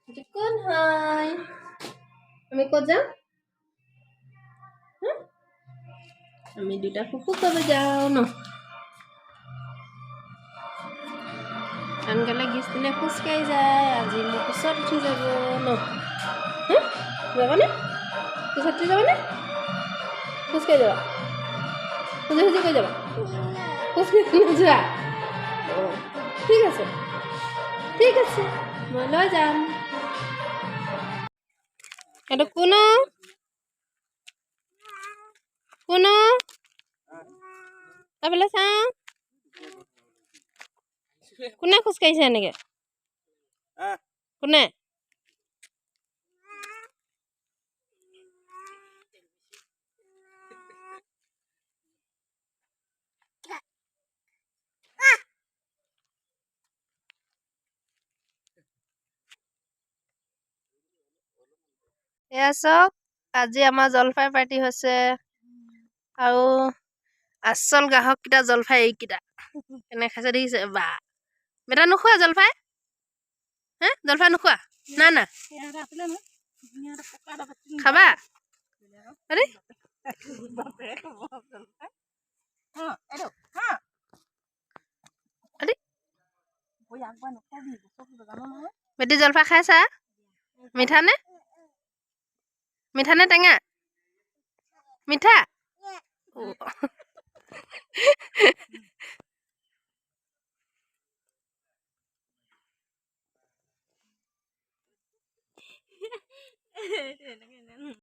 কোন হয় আমি ক'ত যাম আমি দুটা কুকু কৰিব যাওঁ ন আনকালে গিছপিনে খোজকাঢ়ি যায় আজি মোৰ কোচত উঠি যাব ন যাবানে কোচত উঠি যাবানে খোজকাঢ়ি যাবা খুজি খুজি কৈ যাবা খোজকাঢ়ি নোযোৱা ঠিক আছে মই লৈ যাম এইটো কোনো তাৰফালে চাওঁ কোনে খোজকাঢ়িছে এনেকৈ কোনে এয়া চাওক আজি আমাৰ জলফাই পাৰ্টি হৈছে আৰু আচল গ্ৰাহককেইটা জলফাই এইকেইটা কেনে খাইছে দেখিছে বা বেটা নোখোৱা জলফাই জলফাই নোখোৱা না খাবা আৰে বেটি জলফাই খাইছা মিঠা নে টেঙা মিঠা